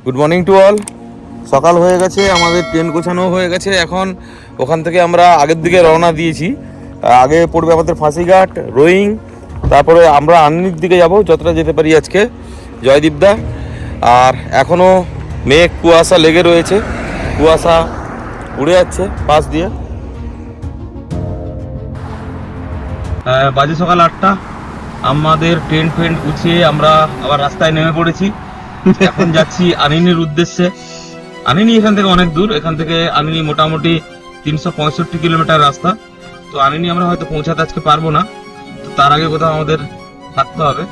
Good morning to all. সকাল হয়ে গেছে, আমাদের ট্রেন গোছানো হয়ে গেছে। এখন ওখান থেকে আমরা আগের দিকে রওনা দিয়েছি। আগে পড়বে আমাদের ফাঁসিঘাট, রোয়িং, তারপরে আমরা আননির দিকে যাব যতটা যেতে পারি আজকে, জয়দীপদা। আর এখনও মেঘ কুয়াশা লেগে রয়েছে, কুয়াশা উড়ে যাচ্ছে পাশ দিয়ে। বাজে সকাল 8টা। আমাদের ট্রেন গুছিয়ে আমরা আবার রাস্তায় নেমে পড়েছি। এখন যাচ্ছি আনিনির উদ্দেশ্যে। আনিনি এখান থেকে অনেক দূর, এখান থেকে আনিনি মোটামুটি 365 কিলোমিটার রাস্তা। তো আনিনি আমরা হয়তো পৌঁছাতে আজকে পারবো না, তো তার আগে কোথাও আমাদের থাকতে হবে।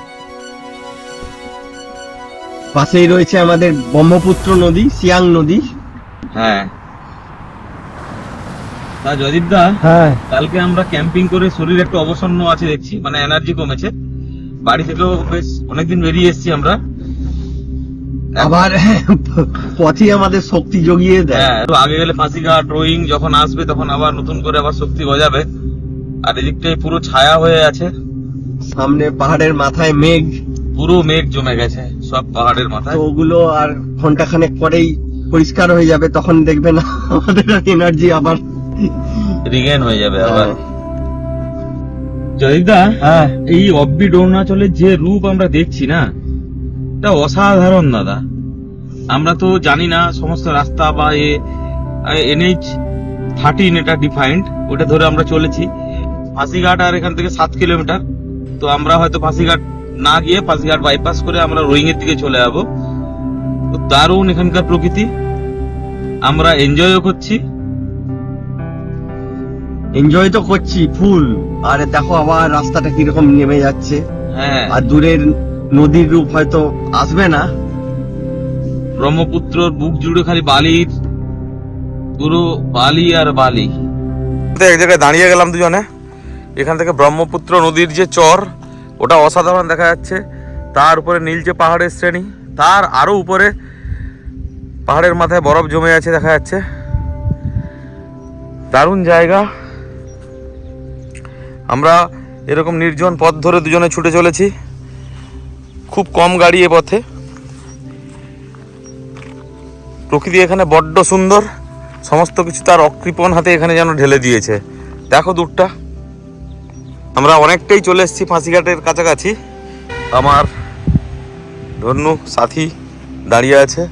পাশেই রয়েছে আমাদের ব্রহ্মপুত্র নদী, সিয়াং নদী। হ্যাঁ, তা জয়দীপ দা, হ্যাঁ, কালকে আমরা ক্যাম্পিং করে শরীর একটু অবসন্ন আছে দেখছি, মানে এনার্জি কমেছে। বাড়ি থেকেও বেশ অনেকদিন বেরিয়ে এসেছি আমরা। আবার পথই আমাদের শক্তি জগিয়ে দেয়। হ্যাঁ, আগে গেলে ফাঁসিঘাট, রোয়িং যখন আসবে তখন আবার নতুন করে আবার শক্তি গজাবে। আর এদিকটাই পুরো ছায়া হয়ে আছে, সামনে পাহাড়ের মাথায় মেঘ, পুরো মেঘ জমে গেছে সব পাহাড়ের মাথায়। তো ওগুলো আর ঘন্টাখানেক পরেই পরিষ্কার হয়ে যাবে, তখন দেখবে না আমাদের এনার্জি আবার রিগেন হয়ে যাবে আবার। জয়দা, হ্যাঁ, এই অফবিট অরুণাচলের যে রূপ আমরা দেখছি না, এটা অসাধারণ দাদা। আমরা তো জানি না সমস্ত রাস্তা বা NH13 এটা ডিফাইন্ড, ওটা ধরে আমরা চলেছি। ফাঁসিঘাট আর এখান থেকে 7 কিলোমিটার। তো আমরা হয়তো ফাঁসিঘাট না গিয়ে ফাঁসিঘাট বাইপাস করে আমরা রোয়িং এর দিকে চলে যাবো। দারুণ এখানকার প্রকৃতি, আমরা এনজয়ও করছি। এনজয় তো করছি ফুল। আর দেখো আবার রাস্তাটা কিরকম নেমে যাচ্ছে। হ্যাঁ, আর দূরের নদীর রূপ হয়তো আসবে না। ব্রহ্মপুত্রর বুক জুড়ে খালি বালির, পুরো বালি আর বালি। এক জায়গায় দাঁড়িয়ে গেলাম দুজনে। এখান থেকে ব্রহ্মপুত্র নদীর যে চর, ওটা অসাধারণ দেখা যাচ্ছে। তার উপরে নীলচে পাহাড়ের শ্রেণী, তার আরো উপরে পাহাড়ের মাথায় বরফ জমে আছে দেখা যাচ্ছে। দারুণ জায়গা। আমরা এরকম নির্জন পথ ধরে দুজনে ছুটে চলেছি, খুব কম গাড়ি এ পথে। প্রকৃতি এখানে বড্ড সুন্দর, সমস্ত কিছু তার অকৃপণ হাতে এখানে যেন ঢেলে দিয়েছে। দেখো দূরটা। আমরা অনেকটাই চলে এসেছি ফাঁসিঘাটের কাছাকাছি। আমার ধন্যু সাথী দাঁড়িয়ে আছে।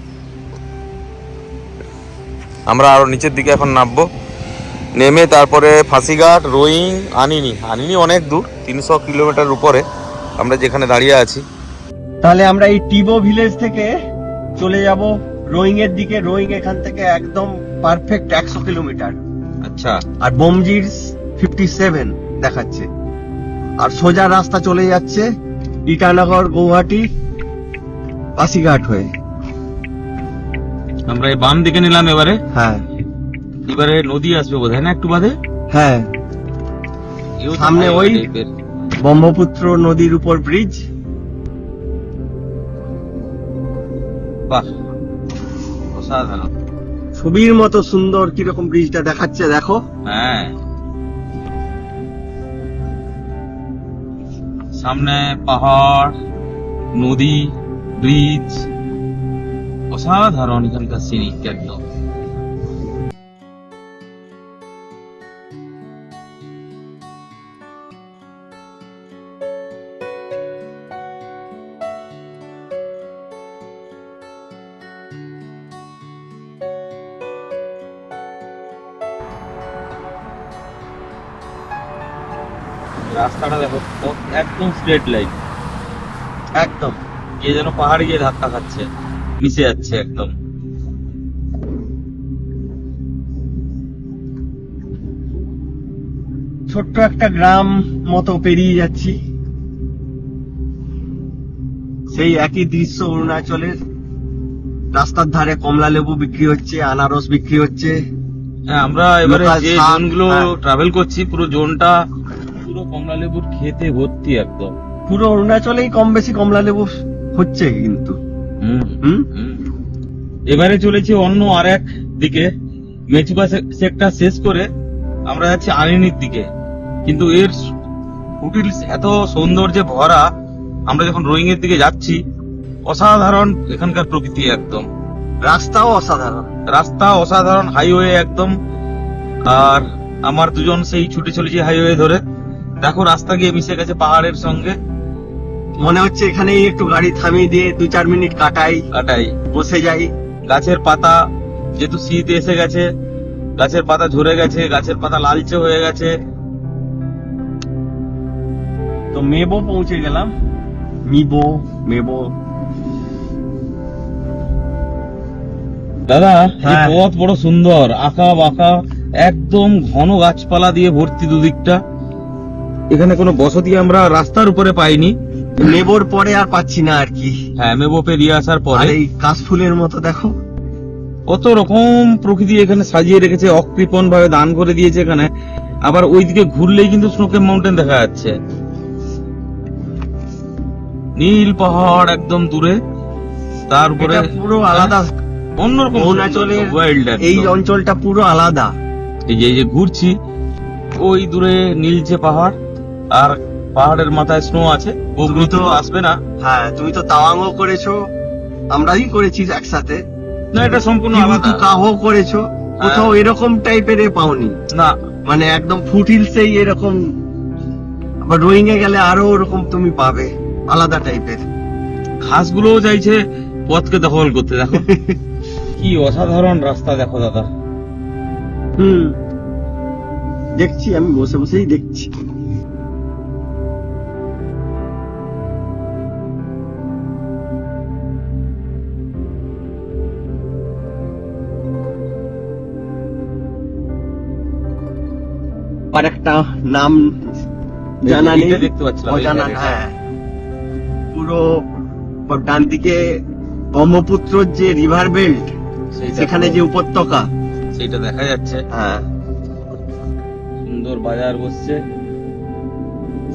আমরা আরো নিচের দিকে এখন নামবো, নেমে তারপরে ফাঁসিঘাট, রোয়িং, আনিনি অনেক দূর, 300 কিলোমিটার উপরে আমরা যেখানে দাঁড়িয়ে আছি। তাহলে আমরা এই টিবো ভিলেজ থেকে চলে যাব রোয়িং এর দিকে। রোয়িং এখান থেকে একদম পারফেক্ট 100 কিলোমিটার। আচ্ছা, আর বোমজির 57 দেখাচ্ছে। আর সোজা রাস্তা চলে যাচ্ছে ইটানগর, গৌহাটি, পাসিঘাট হয়ে। আমরা এই বাম দিকে নিলাম এবারে। হ্যাঁ, এবারে নদী আসবে বোধ হয় না একটু বাদে। হ্যাঁ, এও তো সামনে highway ওই type-এর। ব্রহ্মপুত্র নদীর উপর ব্রিজ। বাহ, অসাধারণ। ছবির মতো সুন্দর কিরকম ব্রিজটা দেখাচ্ছে দেখো। হ্যাঁ, সামনে পাহাড়, নদী, ব্রিজ, অসাধারণ এখানকার সিনিক একদম। রাস্তাটা দেখো, একদম স্ট্রেট লাইন, একদম কে যেন পাহাড়ে গিয়ে ধাক্কা খাচ্ছে, মিশে যাচ্ছে একদম। ছোট্ট একটা গ্রাম মতো পেরিয়ে যাচ্ছি। সেই একই দৃশ্য অরুণাচলের। রাস্তার ধারে কমলা লেবু বিক্রি হচ্ছে, আনারস বিক্রি হচ্ছে। হ্যাঁ, আমরা এবারে Local যে শাক, জোনগুলো হ্যাঁ। ট্রাভেল করছি, পুরো জোনটা পুরো কমলা লেবুর খেতে ভর্তি একদম। পুরো অরুণাচলেই কম বেশি কমলা লেবু হচ্ছে কিন্তু। হুম হুম, হুম। এবারে চলেছি অন্য আর এক দিকে, মেচুকা সেক্টর শেষ করে আমরা যাচ্ছি আনিনির দিকে। কিন্তু এর ফুটিলস এত সৌন্দর্যে ভরা। আমরা যখন রোয়িং এর দিকে যাচ্ছি, অসাধারণ এখানকার প্রকৃতি একদম। রাস্তাও অসাধারণ। রাস্তা অসাধারণ, হাইওয়ে একদম। আর আমার দুজন সেই ছুটে চলেছি হাইওয়ে ধরে। দেখো রাস্তা গিয়ে মিশে গেছে পাহাড়ের সঙ্গে। মনে হচ্ছে এখানেই একটু গাড়ি থামিয়ে দিয়ে 2-4 মিনিট কাটাই, বসে যাই। গাছের পাতা, যেহেতু শীত এসে গেছে, গাছের পাতা ঝরে গেছে, গাছের পাতা লালচে হয়ে গেছে। তো মেবো পৌঁছে গেলাম। মেবো দাদা এই হ্যাঁ। পথ বড় সুন্দর, আঁকা বাঁকা, একদম ঘন গাছপালা দিয়ে ভর্তি দুদিকটা। এখানে কোনো বসতি আমরা রাস্তার উপরে পাইনি। মেবোর পরে আর পাচ্ছি না আর কি। হ্যাঁ, মেবো পেরিয়ে আসার আর পরে এই কাশফুলের মতো দেখো, কত রকম প্রকৃতি এখানে সাজিয়ে রেখেছে, অকৃপণ ভাবে দান করে দিয়েছে এখানে। আবার ওইদিকে ঘুরলেই কিন্তু স্নোকেপ মাউন্টেন দেখা যাচ্ছে, নীল পাহাড় একদম দূরে, তার উপরে এটা পুরো আলাদা। অন্যরকম অরুণাচলের ওয়াইল্ড। এই অঞ্চলটা পুরো আলাদা। এই যে ঘুরছি, ওই দূরে নীলচে পাহাড়, আর পাহাড়ের মাথায় স্নো আছে। ওগুলো তো আসবে না। হ্যাঁ, তুমি তো তাওয়াংও করেছো, আমরাই করেছি একসাথে। না, এটা সম্পূর্ণ আলাদা। কাহো করেছো, কোথাও এরকম টাইপের পাওনি না, মানে একদম ফুটহিলসেই এরকম। আবার রোয়িং এ গেলে আরো ওরকম তুমি পাবে, আলাদা টাইপের। ঘাসগুলোও চাইছে পথকে দখল করতে। দেখো কি অসাধারণ রাস্তা, দেখো দাদা। দেখছি, আমি বসে বসেই দেখছি। আর একটা নাম জানা নেই, এইটা দেখতে পাচ্ছিলাম, অজানা। এইটা। হ্যাঁ, পুরো ডান দিকে ব্রহ্মপুত্র যে রিভার বেল্ট, সেখানে যে উপত্যকা, সেইটা দেখা যাচ্ছে। হ্যাঁ, সুন্দর বাজার বসছে।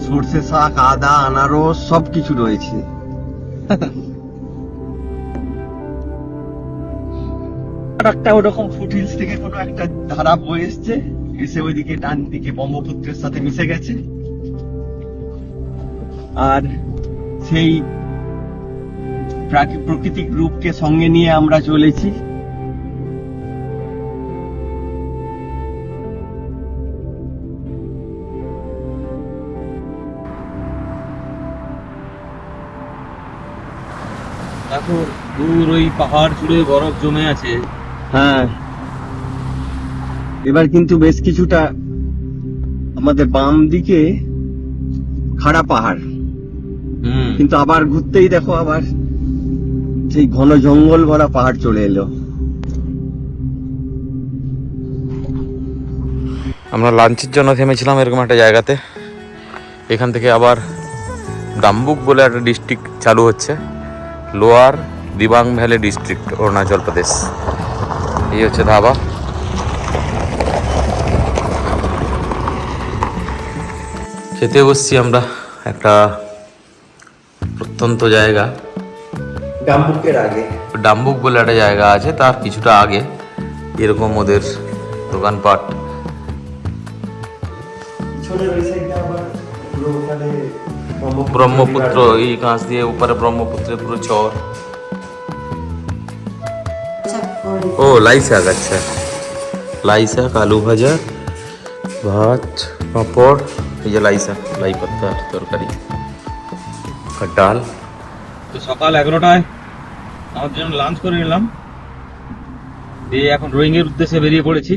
সর্ষে শাক, আদা, আনারস সবকিছু রয়েছে। আর একটা ওরকম ফুটহিলস থেকে কোনো একটা ধারা বয়ে এসছে, এসে ওইদিকে ডান দিকে ব্রহ্মপুত্রের সাথে মিশে গেছে। আর সেই প্রাকৃতিক রূপকে সঙ্গে নিয়ে আমরা চলেছি। দেখো দূর ওই পাহাড় জুড়ে বরফ জমে আছে। হ্যাঁ, এবার কিন্তু বেশ কিছুটা আমাদের বাম দিকে খাড়া পাহাড়, কিন্তু আবার ঘুরতেই দেখো আবার সেই ঘন জঙ্গল ভরা পাহাড় চলে এলো। আমরা লাঞ্চের জন্য থেমেছিলাম এরকম একটা জায়গাতে। এখান থেকে আবার ডাম্বুক বলে একটা ডিস্ট্রিক্ট চালু হচ্ছে, lower Dibang valley district, Arunachal Pradesh. এই হচ্ছে ধাবা। খেতে বসছি আমরা একটা প্রত্যন্ত জায়গা, ডাম্বুকের আগে। ডাম্বুক বলে একটা জায়গা আছে, তার কিছুটা আগে এরকম ওদের দোকানপাট। ব্রহ্মপুত্র, এই কাঁচ দিয়ে উপরে ব্রহ্মপুত্রের পুরো চর। ও লাই শাক, আচ্ছা লাই শাক, আলু ভাজা, ভাত, পাঁপড়, এই যে লাই শাক, লাই পাতার তরকারি আর ডাল। তো সকাল 11টায় আমার জন্য লাঞ্চ করে নিলাম, দিয়ে এখন রোয়িং এর উদ্দেশ্যে বেরিয়ে পড়েছি।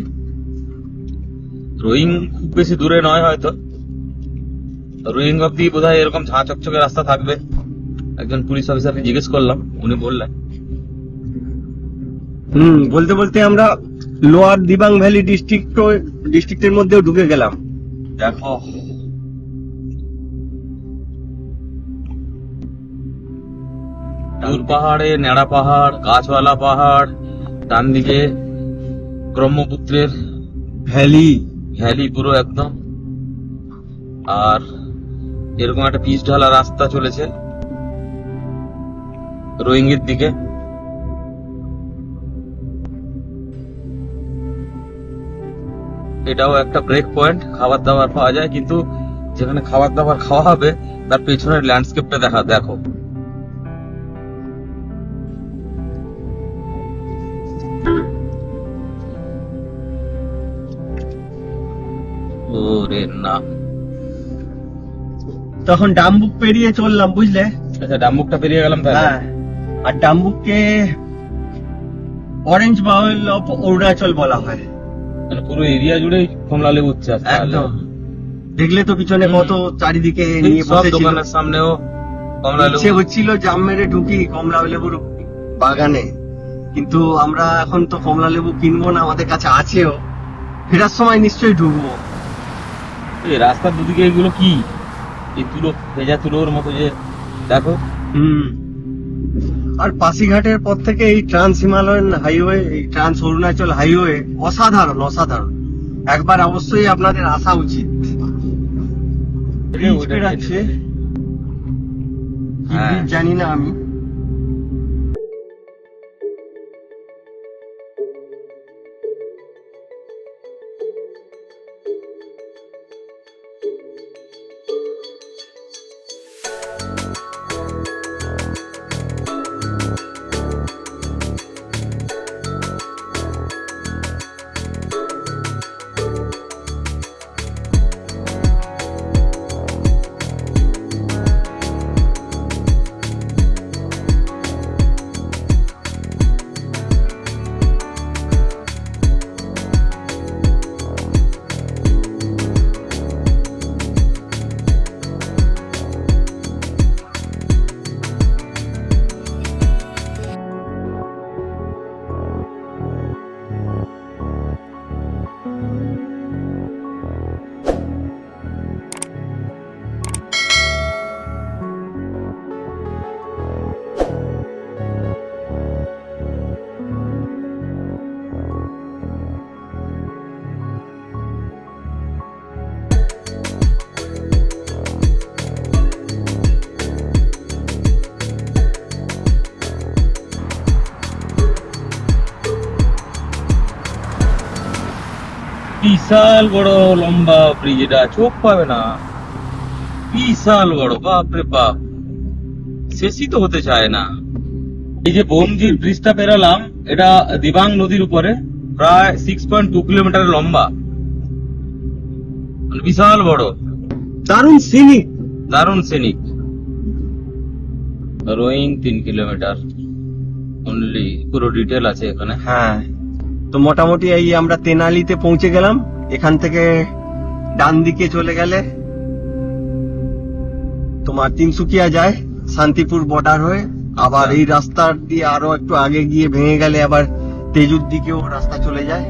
রোয়িং খুব বেশি দূরে নয়, হয়তো রোয়িং অব্দি বোধহয় এরকম ঝাঁ চকচকে রাস্তা থাকবে। একজন পুলিশ অফিসারকে জিজ্ঞেস করলাম, উনি বললেন। বলতে বলতে আমরা লোয়ার দিবাং ভ্যালি ডিস্ট্রিক্টের মধ্যেও ঢুকে গেলাম। দেখো দূর পাহাড়ে ন্যাড়া পাহাড়, গাছওয়ালা পাহাড়, ডান দিকে ব্রহ্মপুত্রের ভ্যালি পুরো একদম। আর এরকম একটা পিচ ঢালা রাস্তা চলেছে রোয়িং এর দিকে। এটাও একটা ব্রেক পয়েন্ট, খাবার দাবার পাওয়া যায়, কিন্তু যেখানে খাবার দাবার খাওয়া হবে তার পেছনের ল্যান্ডস্কেপটা দেখো। ওরে না। তখন ডাম্বুক পেরিয়ে চললাম, বুঝলে? আচ্ছা, ডাম্বুকটা পেরিয়ে গেলাম তাহলে। হ্যাঁ, আর ডাম্বুককে অরেঞ্জ বাউল অফ অরুণাচল বলা হয়। মানে পুরো এরিয়া জুড়েই কমলা লেবুর চাষ তাহলে। একদম, দেখলে তো পিছনে কত চারিদিকে এই নিয়ে সব বসেছিল। দোকানের সামনেও কমলা ইচ্ছে লেবু। হচ্ছিল জাম মেরে ঢুকি কমলা লেবুর বাগানে, কিন্তু আমরা এখন তো কমলা লেবু কিনবো না, আমাদের কাছে আছেও। ফেরার সময় নিশ্চয়ই ঢুকবো। এই রাস্তার দুদিকে এগুলো কি? এই তুলো, ভেজা তুলোর মতো যে, দেখো। আর পাসিঘাটের পর থেকে এই ট্রান্স হিমালয়ান হাইওয়ে, এই ট্রান্স অরুণাচল হাইওয়ে অসাধারণ অসাধারণ। একবার অবশ্যই আপনাদের আসা উচিত। ব্রিজ পেরাচ্ছে, কি হ্যাঁ। ব্রিজ জানি না আমি। বিশাল বড় লম্বা ব্রিজ, এটা চোখ পাবে না, বিশাল বড়, বাপ রে বাপ, শেষই তো হতে চায় না। এই যে বোমজির ব্রিজটা পেরালাম, এটা দিবাং নদীর উপরে, প্রায় 6.2 কিলোমিটার লম্বা, মানে বিশাল বড়, দারুণ সিনিক। দারুণ সিনিক। রোয়িং 3 কিলোমিটার অনলি, পুরো ডিটেল আছে এখানে। হ্যাঁ, তো মোটামুটি এই আমরা তেনালিতে পৌঁছে গেলাম। এখান থেকে ডান দিকে চলে গেলে তোমার তিনসুকিয়া যায়, শান্তিপুর বর্ডার হয়ে। আবার এই রাস্তা দিয়ে আরো একটু আগে গিয়ে ভেঙে গেলে আবার তেজুর দিকেও রাস্তা চলে যায়।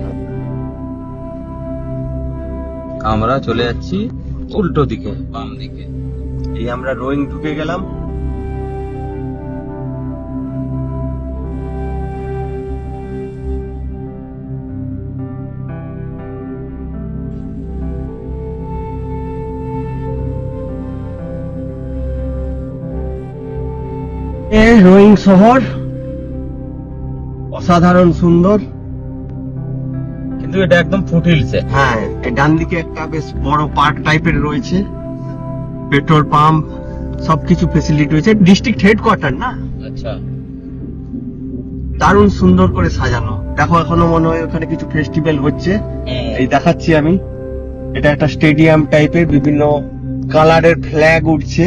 আমরা চলে যাচ্ছি উল্টো দিকে, বাম দিকে। এই আমরা রোয়িং ঢুকে গেলাম। এই রোয়িং শহর অসাধারণ সুন্দর। কিন্তু এটা একদম ফুটহিলসে। হ্যাঁ, এই ডান দিকে একটা বেশ বড় পার্ক টাইপের রয়েছে, পেট্রোল পাম্প, সবকিছু ফেসিলিটি রয়েছে। ডিস্ট্রিক্ট হেডকোয়ার্টার না, আচ্ছা, দারুণ সুন্দর করে সাজানো। দেখো এখনো মনে হয় ওখানে কিছু ফেস্টিভ্যাল হচ্ছে। এই দেখাচ্ছি আমি, এটা একটা স্টেডিয়াম টাইপের, বিভিন্ন কালারের ফ্ল্যাগ উঠছে।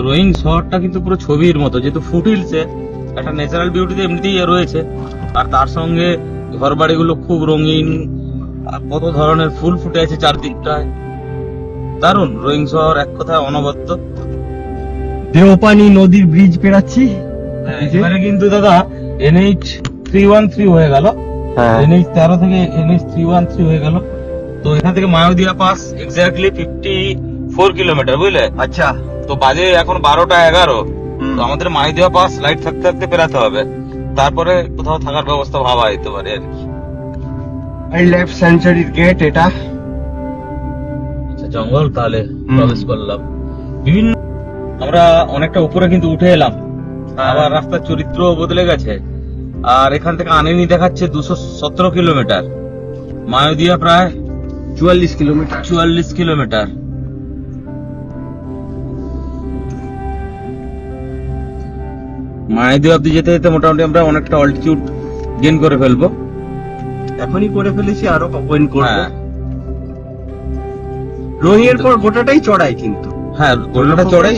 রোয়িং শহরটা কিন্তু পুরো ছবির মতো, যেহেতু ফুটহিলসে একটা ন্যাচারাল বিউটি তো এমনিতেই রয়েছে, আর তার সঙ্গে ঘর বাড়িগুলো খুব রঙিন, আর কত ধরনের ফুল ফুটে আছে চারদিকটায়। দারুণ, রোয়িং শহর এক কথায় অনবদ্য। দেওপানি নদীর ব্রিজ পেরাচ্ছি। এখানে কিন্তু দাদা NH 313 হয়ে গেল, NH 13 থেকে NH 313 হয়ে গেল। তো এখান থেকে মায়োদিয়া পাস এক্স্যাক্টলি 54 কিলোমিটার, বুঝলে? আচ্ছা, তো বাজে এখন 12টা 11। তো আমাদের মায়োদিয়া পাস লাইট থাকতে থাকতে পেরাতে হবে, তারপরে কোথাও থাকার ব্যবস্থা ভাবা যেতে পারে আর কি। ওয়াইল্ড লাইফ স্যাংচুয়ারির গেট এটা। আচ্ছা, জঙ্গল তাহলে প্রবেশ করলাম। বিভিন্ন, আমরা অনেকটা উপরে কিন্তু উঠে এলাম, আবার রাস্তার চরিত্র বদলে গেছে। আর এখান থেকে আনেনি দেখাচ্ছে 217 কিলোমিটার, মায়োদিয়া প্রায় 44 কিলোমিটার। 44 কিলোমিটার। মায়াদি অব্দি যেতে যেতে মোটামুটি আমরা অনেকটা অল্টিটিউড গেইন করে ফেলবো। এখনই করে ফেলেছি, আরো পয়েন্ট করবো। হ্যাঁ রোহিং এর পর গোটাটাই চড়াই কিন্তু। হ্যাঁ, গোলটা চড়াই,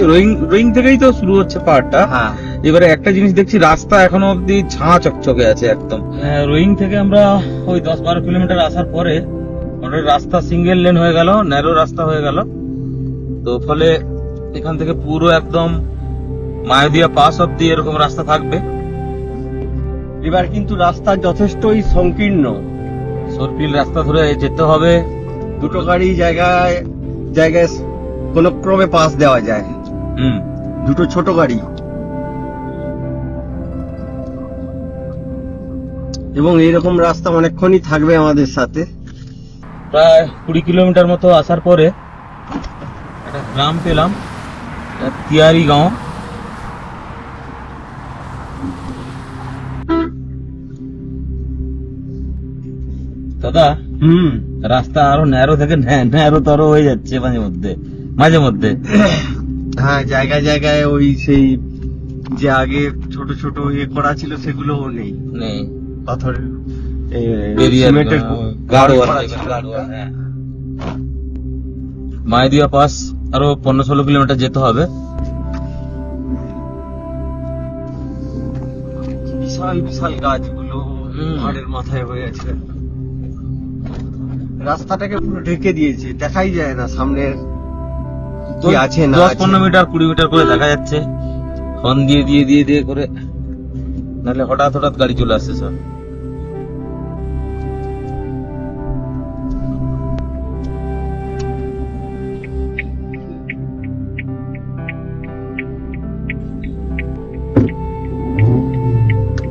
রোয়িং থেকেই তো শুরু হচ্ছে পাহাড়টা। হ্যাঁ, এবারে একটা জিনিস দেখছি, রাস্তা এখনো অব্দি ঝাঁ চকচকে আছে একদম। রোয়িং থেকে আমরা ওই 10-12 কিলোমিটার আসার পরে ওটার রাস্তা সিঙ্গেল লেন হয়ে গেল, ন্যারো রাস্তা হয়ে গেল। তো ফলে এখান থেকে পুরো একদম মায়াদিয়া পাস অব্দি এরকম রাস্তা থাকবে। এবার কিন্তু রাস্তা যথেষ্টই সংকীর্ণ, সরপিল রাস্তা ধরে যেতে হবে। দুটো গাড়ি জায়গায় জায়গায় কোন ক্রমে পাস দেওয়া যায়, দুটো ছোট গাড়ি। এবং এইরকম রাস্তা অনেকক্ষণই থাকবে আমাদের সাথে। প্রায় 20 কিলোমিটার মতো আসার পরে একটা গ্রাম পেলাম, তিয়ারি গাঁও। দাদা রাস্তা আরো ন্যারো থেকে ন্যারো তরো হয়ে যাচ্ছে মাঝে মধ্যে। হ্যাঁ, জায়গায় জায়গায় ওই সেই যে আগে ছোট ছোট ইয়ে করা ছিল সেগুলোও নেই, পাথর সিমেন্টের মায়াদিয়া পাস আরো 15-16 কিলোমিটার যেতে হবে। বিশাল বিশাল গাছগুলো পাহাড়ের মাথায় হয়ে আছে, রাস্তাটাকে পুরো ঢেকে দিয়েছে, দেখাই যায় না সামনের কি আছে না 10-15 মিটার 20 মিটার করে দেখা যাচ্ছে, হর্ন দিয়ে দিয়ে দিয়ে দিয়ে করে, নাহলে হঠাৎ হঠাৎ গাড়ি চলে আসছে সব।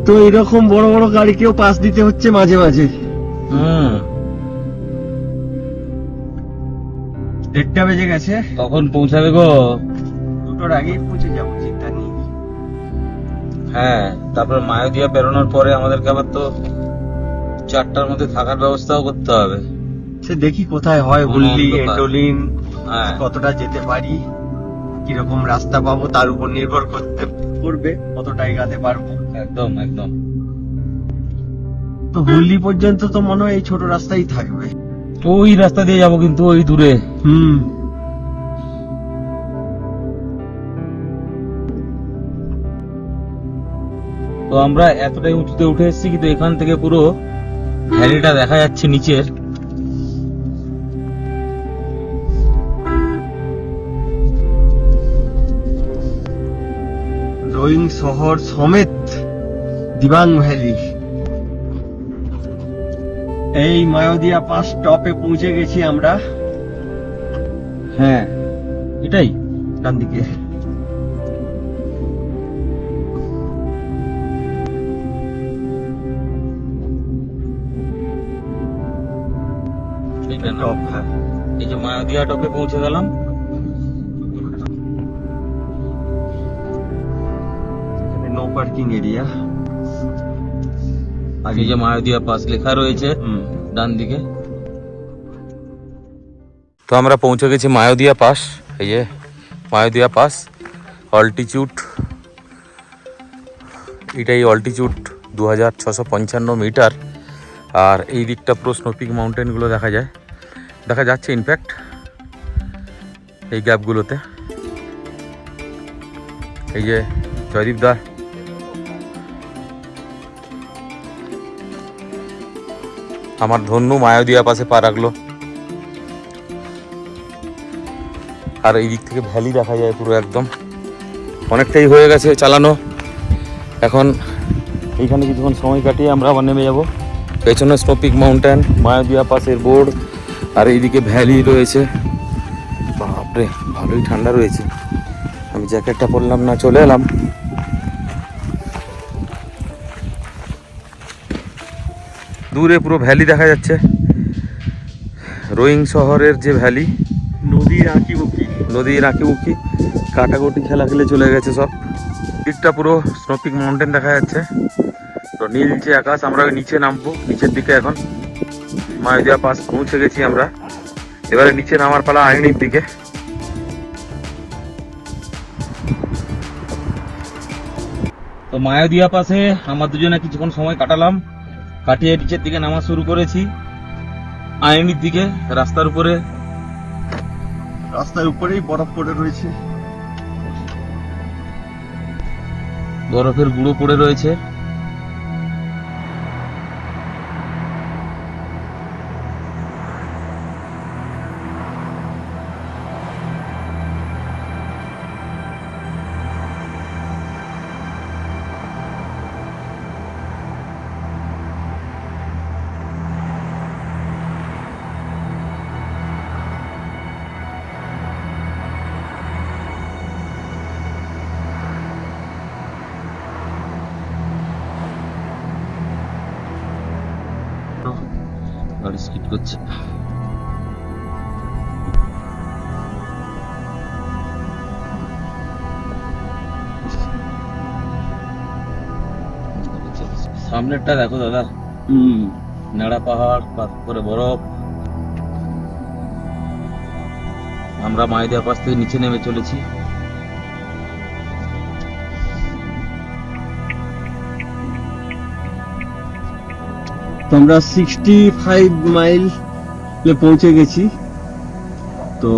তো এরকম বড় বড় গাড়িকেও পাস দিতে হচ্ছে মাঝে মাঝে। 1:30 বেজে গেছে, কখন পৌঁছাবে গো? 2টোর আগেই পৌঁছে যাবো, চিন্তা নেই। হ্যাঁ, তারপর মায়াদিয়া বেরোনোর পরে আমাদেরকে আবার তো 4টার মধ্যে থাকার ব্যবস্থাও করতে হবে। সে দেখি কোথায় হয়, হুল্লি এন্টোলিন হ্যাঁ, কতটা যেতে পারি, কিরকম রাস্তা পাবো তার উপর নির্ভর করবে কতটা এগাতে পারবো। একদম একদম। তো হুল্লি পর্যন্ত তো মনে হয় এই ছোট রাস্তাই থাকবে। ওই রাস্তা দিয়ে যাবো কিন্তু ওই দূরে। তো আমরা এতটাই উঁচুতে উঠে এসেছি, কিন্তু এখান থেকে পুরো ভ্যালিটা দেখা যাচ্ছে নিচের। রোয়িং শহর সমেত দিবাং ভ্যালি। এই মায়াদিয়া পাস টপে পৌঁছে গেছি আমরা। হ্যাঁ, এটাই ডান দিকে। টপ, হ্যাঁ। এই যে মায়াদিয়া টপে পৌঁছে গেলাম। No parking area. এই যে মায়াদিয়া পাস লেখা রয়েছে ডান দিকে। তো আমরা পৌঁছে গেছি মায়াদিয়া পাস। এই যে মায়াদিয়া পাস, অল্টিটিউড, এটাই অল্টিটিউড 2655 মিটার। আর এই দিকটা পুরো স্নোপিক মাউন্টেনগুলো দেখা যাচ্ছে ইনফ্যাক্ট এই গ্যাপগুলোতে। এই যে জয়দীপ দা, আমার ধন্য মায়াদিয়া পাশে পা রাখলো। আর এই দিক থেকে ভ্যালি দেখা যায় পুরো একদম। অনেকটাই হয়ে গেছে চালানো, এখন এইখানে কিছুক্ষণ সময় কাটিয়ে আমরা আবার নেমে যাব। পেছনে স্নোপিক মাউন্টেন, মায়াদিয়া পাসের বোর্ড, আর এইদিকে ভ্যালি রয়েছে। বাপরে, ভালোই ঠান্ডা রয়েছে। আমি জ্যাকেটটা পরলাম না, চলে এলাম। দূরে পুরো ভ্যালি দেখা যাচ্ছে, রোয়িং শহরের যে ভ্যালি, নদীর আঁকিবুকি, কাটাকুটি খেলা খেলে চলে গেছে সব। দিকটা পুরো স্নোপিক মাউন্টেন দেখা যাচ্ছে, তো নীলচে আকাশ। আমরা নিচে নামবো, নিচের দিকে। এখন মায়াদিয়া পাস পৌঁছে গেছি আমরা, এবারে নিচে নামার পালা আইনির দিকে। তো মায়াদিয়া পাশে আমরা দুজনে কিছুক্ষণ সময় কাটালাম, কাটিয়ে নিচের দিকে নামা শুরু করেছি আইনির দিকে। রাস্তার উপরেই বরফ পড়ে রয়েছে, বরফের গুঁড়ো পড়ে রয়েছে। গাড়ি স্কিড করছে। সামনেরটা দেখো দাদা, নেড়া পাহাড়, তারপরে বরফ। আমরা মায়াদিয়া পাশ থেকে নিচে নেমে চলেছি। তো আমরা 65 মাইল পৌঁছে গেছি। তো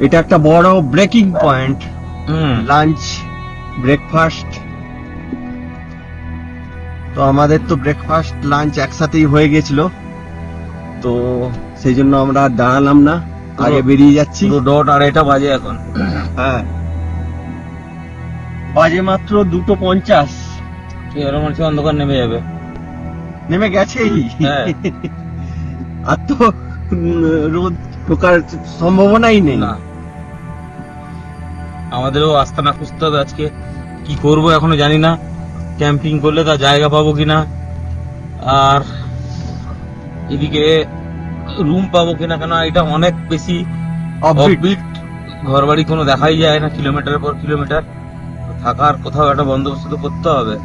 এটা একটা বড় ব্রেকিং পয়েন্ট, লাঞ্চ ব্রেকফাস্ট। তো আমাদের তো ব্রেকফাস্ট লাঞ্চ একসাথেই হয়ে গেছিল, তো সেই জন্য আমরা আর দাঁড়ালাম না, আগে বেরিয়ে যাচ্ছি। 2:30 বাজে এখন। হ্যাঁ, বাজে মাত্র 2:50। এরকম মানুষ অন্ধকার নেমে যাবে, নেমে গেছেই। হ্যাঁ। আর তো রোদ ঢোকার সম্ভাবনাই নেই। না, আমাদেরও আস্তানা খুঁজতে হবে আজকে। কি করব এখনো জানি না, ক্যাম্পিং করলে তার জায়গা পাবো কিনা, আর এদিকে রুম পাবো কিনা, কেন এটা অনেক বেশি অফবিট, ঘর বাড়ি কোনো দেখাই যায় না, কিলোমিটারের পর কিলোমিটার। থাকার কোথাও একটা বন্দোবস্ত তো করতে হবে।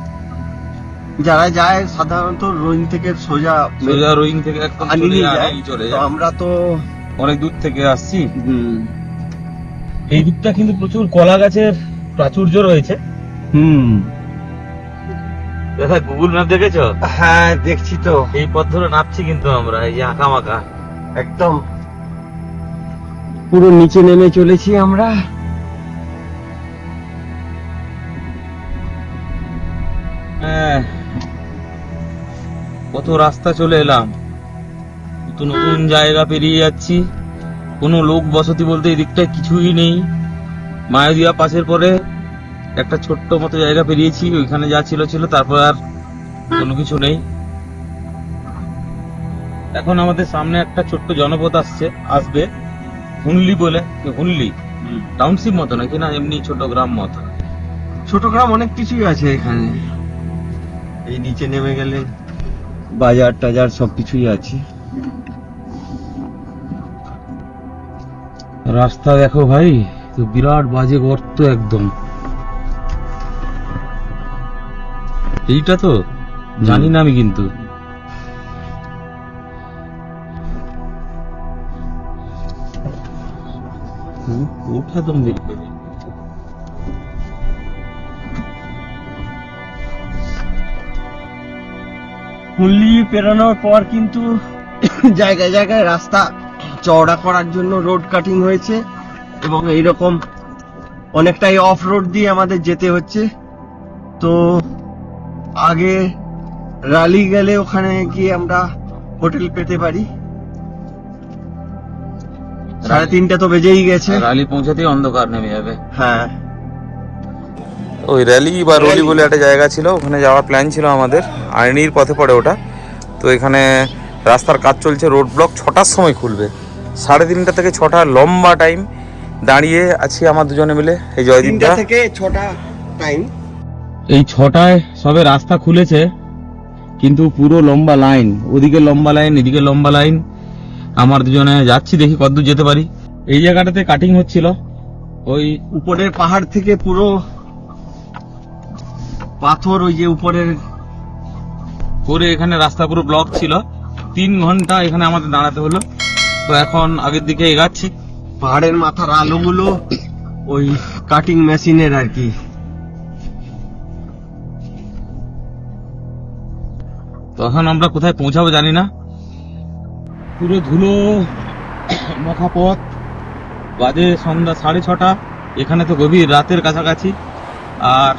যারা যায় সাধারণত রোইং থেকে সোজা রোইং থেকে একদম চলে যায়। আমরা তো অনেক দূর থেকে আসছি। এই দিকটা কিন্তু প্রচুর কলা গাছের প্রাচুর্য রয়েছে। দেখা গুগল ম্যাপ দেখেছো? হ্যাঁ, দেখছি তো। এই পথ ধরে নামছি কিন্তু আমরা, এই যে আঁকা মাকা একদম পুরো নিচে নেমে চলেছি আমরা। হ্যাঁ, কত রাস্তা চলে এলাম, নতুন নতুন জায়গা পেরিয়ে যাচ্ছি। কোনো লোক বসতি বলতে এই দিকটায় কিছুই নেই। মায়াদিয়া পাশের পরে একটা ছোট্ট মতো জায়গা পেরিয়েছি, ওইখানে যা ছিল ছিল, তারপর আর কোনো কিছু নেই। এখন আমাদের সামনে একটা ছোট্ট জনপদ আসবে হুনলি বলে। হুনলি টাউনশিপ মতো নাকি না, এমনি ছোট গ্রাম মতো। ছোট গ্রাম অনেক কিছুই আছে এখানে। এই নিচে নেমে গেলে বাজার টাজার সবকিছুই আছে। রাস্তা দেখো ভাই, তো বিরাট বাজে গর্ত একদম। এইটা তো জানি না আমি, কিন্তু ওঠা দম দেখবে। হুনলি পেরানোর পর কিন্তু জায়গায় জায়গায় রাস্তা চওড়া করার জন্য রোড কাটিং হয়েছে, এবং এইরকম অনেকটাই অফ রোড দিয়ে আমাদের যেতে হচ্ছে। তো আগে রালি গেলে ওখানে গিয়ে আমরা হোটেল পেতে পারি। 3:30 তো বেজেই গেছে। রালি পৌঁছাতেই অন্ধকার নেমে যাবে। হ্যাঁ, ওই র্যালি বা রলি বলে একটা জায়গা ছিল, ওখানে যাওয়ার প্ল্যান ছিল আমাদের। আইনির পথে পড়ে ওটা। তো এখানে রাস্তার কাজ চলছে, রোড ব্লক 6টার সময় খুলবে। 3:30 থেকে 6টা লম্বা টাইম দাঁড়িয়ে আছি আমরা দুজনে মিলে। এই জয়দীপদা 3টা থেকে 6টা টাইম। এই 6টায় সবে রাস্তা খুলেছে, কিন্তু পুরো লম্বা লাইন, ওদিকে লম্বা লাইন, এদিকে লম্বা লাইন। আমার দুজনে যাচ্ছি, দেখি কতদূর যেতে পারি। এই জায়গাটাতে কাটিং হচ্ছিল, ওই উপরের পাহাড় থেকে পুরো পাথর, ওই যে উপরের করে এখানে রাস্তা পুরো ব্লক ছিল। 3 ঘন্টা এখানে আমাদের দাঁড়াতে হলো। তো এখন আগের দিকে এগাচ্ছি। পাহাড়ের মাথার আলোগুলো ওই কাটিং মেশিনের আর কি। তখন আমরা কোথায় পৌঁছাবো জানি না, পুরো ধুলো মাখা পথ, বাজে সন্ধ্যা 6:30, এখানে তো গভীর রাতের কাছাকাছি, আর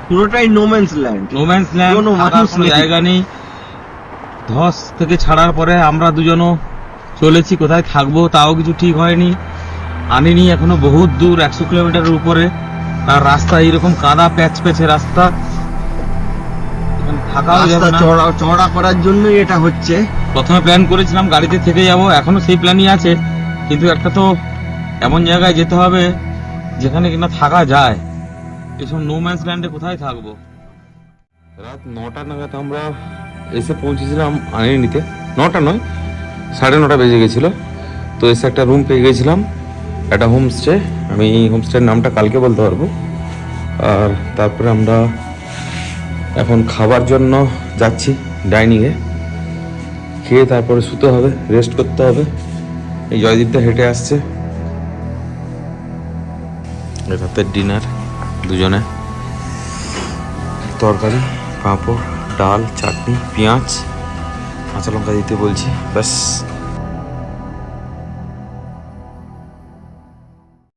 পুরোটাই নোম্যান্স ল্যান্ড। নোম্যান্স ল্যান্ড, কোনো থাকার মানুষ কোনো নেই। জায়গা নেই। ধস থেকে ছাড়ার পরে আমরা দুজনও চলেছি, কোথায় থাকবো তাও কিছু ঠিক হয়নি, আনিনি এখনো বহুত দূর, 100 কিলোমিটারের উপরে, আর রাস্তা এইরকম কাদা প্যাচ প্যাচে রাস্তা, এখানে থাকাও যাবে রাস্তা না। চড়া করার জন্যই এটা হচ্ছে। প্রথমে প্ল্যান করেছিলাম গাড়িতে থেকে যাব, এখনো সেই প্ল্যানই আছে, কিন্তু একটা তো এমন জায়গায় যেতে হবে যেখানে কিনা থাকা যায়। এসব নো ম্যান্স ল্যান্ডে কোথায় থাকবো? রাত 9টা নাগাদ আমরা এসে পৌঁছেছিলাম আনিনিতে, 9টা নয় 9:30 বেজে গেছিলো। তো এসে একটা রুম পেয়ে গেছিলাম, একটা হোমস্টে। আমি হোমস্টের নামটা কালকে বলতে পারবো। আর তারপরে আমরা এখন খাবার জন্য যাচ্ছি ডাইনিংয়ে, খেয়ে তারপরে শুতে হবে, রেস্ট করতে হবে। এই জয়দীপটা হেঁটে আসছে, রাতের ডিনার দুজনে, তরকারি, পাঁপড়, ডাল, চাটনি, পেঁয়াজ, কাঁচা লঙ্কা দিতে বলছি, ব্যাস